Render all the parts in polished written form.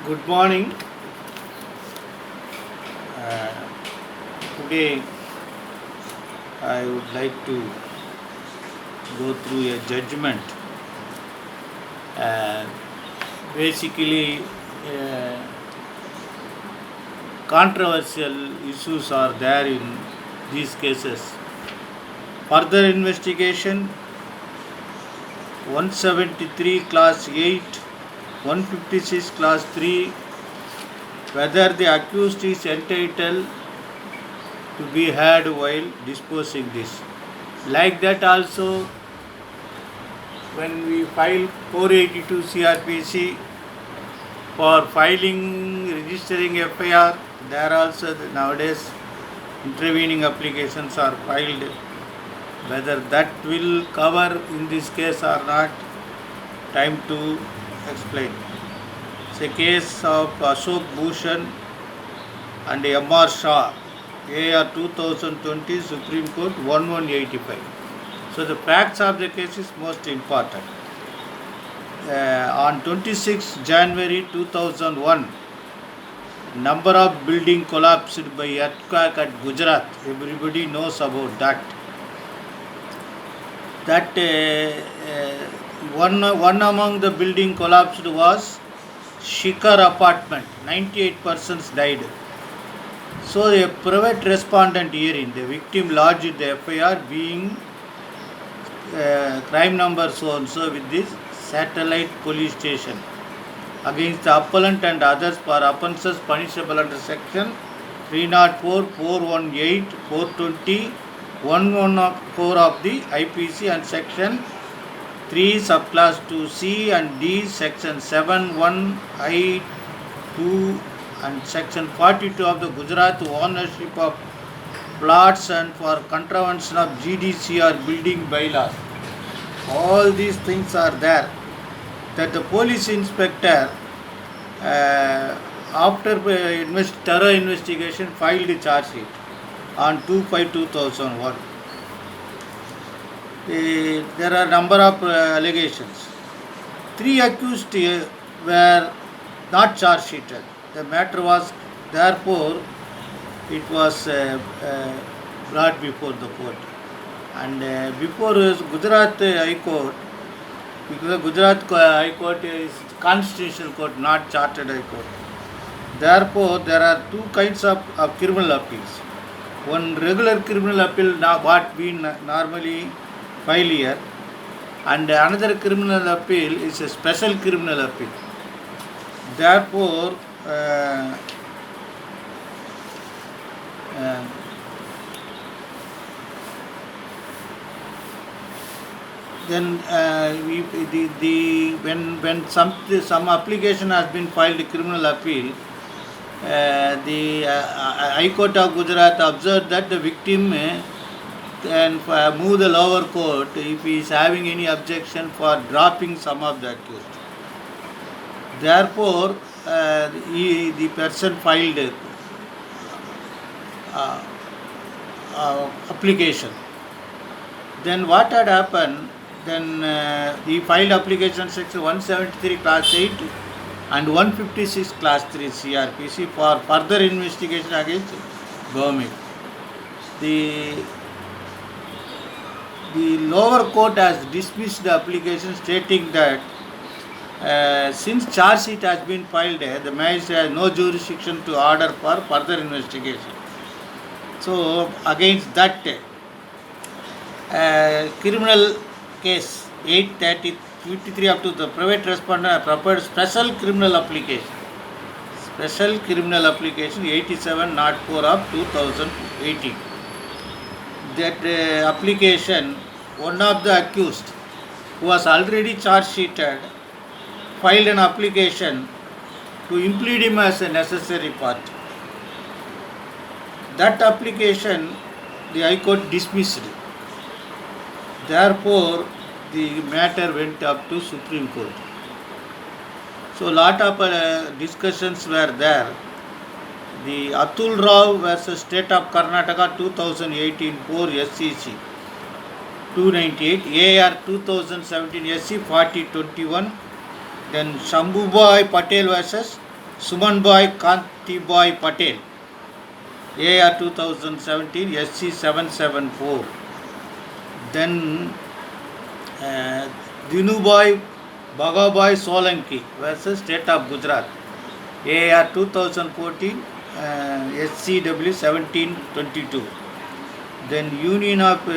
Good morning. Uh, Today I would like to go through a judgment. Uh, Basically, uh, controversial issues are there in these cases. Further investigation 173 Class 8, 156 Class 3, whether the accused is entitled to be heard while disposing this. Like that also when we file 482 CRPC for filing, registering FIR, there also nowadays intervening applications are filed. Whether that will cover in this case or not, time to explain. It's a case of Ashok Bhushan and M.R. Shah, AR 2020, Supreme Court 1185. So the facts of the case is most important. On 26 January 2001, number of building collapsed by earthquake at Gujarat. Everybody knows about that. One among the building collapsed was Shikhar apartment. 98 persons died. So a private respondent hearing, the victim lodged the FIR being crime number so and so with this satellite police station against the appellant and others for offences punishable under section 304, 418, 420, 114 of the IPC and section 3 subclass 2C and D, section 7, 1, I, 2 and section 42 of the Gujarat ownership of plots and for contravention of GDCR building bylaws. All these things are there. That the police inspector, after thorough investigation, filed a charge sheet on 2/5/2001. There are number of allegations. 3 accused were not charge sheeted. The matter was therefore it was brought before the court. And before Gujarat High Court, because Gujarat High Court is constitutional court, not chartered High Court. Therefore, there are two kinds of criminal appeals. One regular criminal appeal, what we normally file here, and another criminal appeal is a special criminal appeal. Therefore, then when some application has been filed criminal appeal, the High Court of Gujarat observed that the victim can move the lower court if he is having any objection for dropping some of the accused. Therefore, the person filed application. Then what had happened? Then he filed application section 173 class 8 and 156 class 3 CRPC for further investigation against government. The lower court has dismissed the application, stating that since charge sheet has been filed, the magistrate has no jurisdiction to order for further investigation. So against that criminal case 830/53 up to the private respondent prepared special criminal application 87/04 of 2018. That application, one of the accused who was already charge sheeted filed an application to implead him as a necessary party. That application the High Court dismissed. Therefore, the matter went up to Supreme Court. So, lot of discussions were there. The Atul Rao versus State of Karnataka 2018 4 SCC 298, AR 2017 SC 4021. Then Shambhubai Patel versus Sumanbhai Kantibai Patel, AR 2017 SC 774. Then uh, Dinubai Bhagabhai Solanki versus State of Gujarat, AR 2014 SCW 1722. Then Union of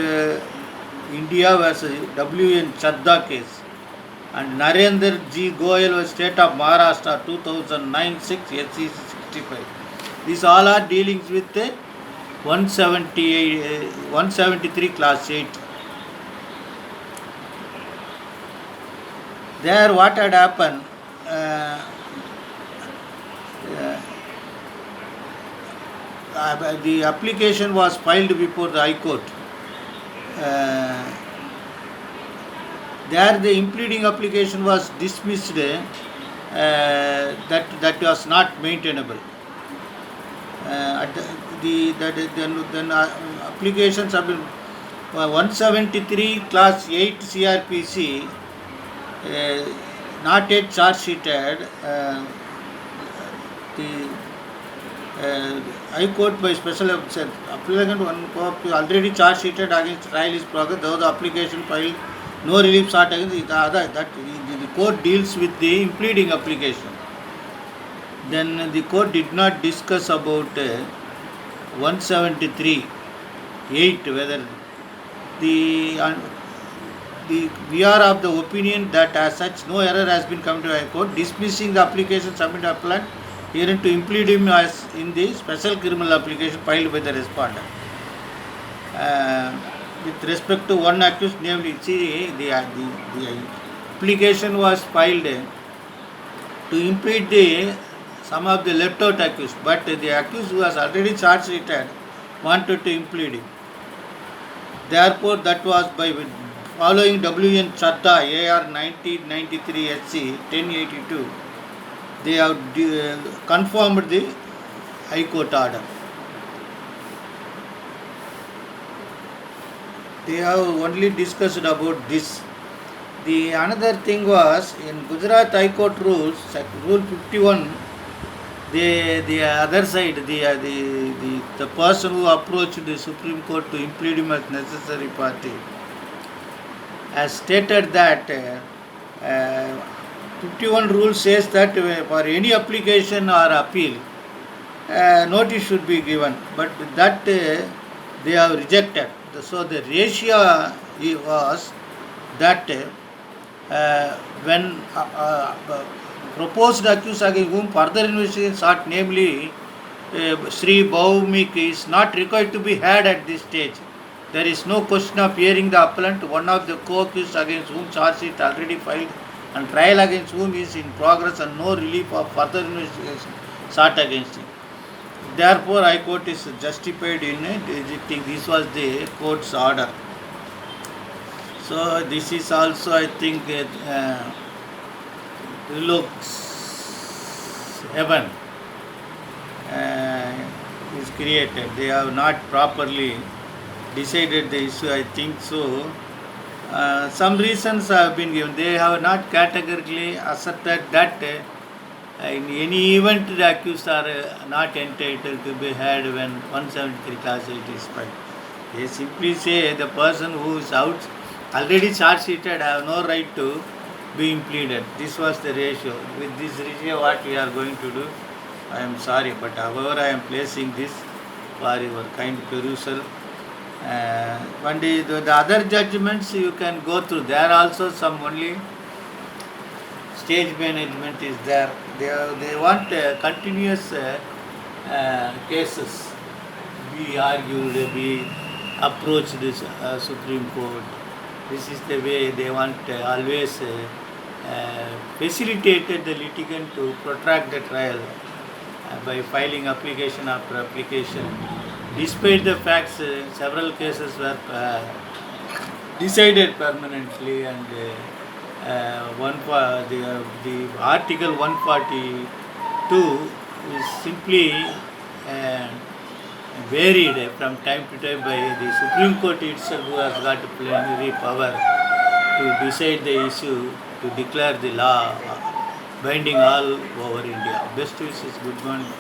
India versus WN Chadda case, and Narendra G. Goyal was State of Maharashtra 2009 6 SC 65. These all are dealings with 173 class 8. There what had happened, uh, the application was filed before the High Court. There the impleading application was dismissed, that was not maintainable. Then applications have been 173 class 8 CRPC, not yet charge sheeted. The High Court by special said applicant one copy already charge sheeted against trial is progress, though the application filed no relief sought against the other, that the court deals with the impleading application. Then the court did not discuss about 173 8 whether we are of the opinion that as such no error has been come to High Court, dismissing the application submitted to appellant herein to implead him as in the special criminal application filed by the respondent. With respect to one accused, namely, see, the application was filed to impede some of the left out accused, but the accused who was already charged sheeted wanted to impede him. Therefore, that was by following W.N. Chadda, AR 1993 SC 1082, they have confirmed the High Court order. They have only discussed about this. The another thing was in Gujarat High Court rules, Rule 51. The other side, the person who approached the Supreme Court to implead him as necessary party has stated that 51 rule says that for any application or appeal, notice should be given, but that they have rejected. So the ratio was that when proposed accused against whom further investigation sought, namely Sri Bhaumik, is not required to be had at this stage. There is no question of hearing the appellant, one of the co-accused against whom charge sheet already filed and trial against whom is in progress, and no relief of further investigation sought against him. Therefore, High Court is justified in rejecting. This was the court's order. So this is also, I think, looks heaven is created. They have not properly decided the issue, I think so. Some reasons have been given. They have not categorically asserted that in any event the accused are not entitled to be heard when 173 class 8 is filed. They simply say the person who is out already charge sheeted have no right to be impleaded. This was the ratio. With this ratio, what we are going to do, I am sorry, but however I am placing this for your kind perusal. One day the other judgments you can go through. There also some only stage management is there. They want continuous cases. We argued, we approached this Supreme Court. This is the way they want always facilitated the litigant to protract the trial by filing application after application. Despite the facts, several cases were decided permanently, and the Article 142 is simply varied from time to time by the Supreme Court itself, who has got plenary power to decide the issue, to declare the law binding all over India. Best wishes. Good morning.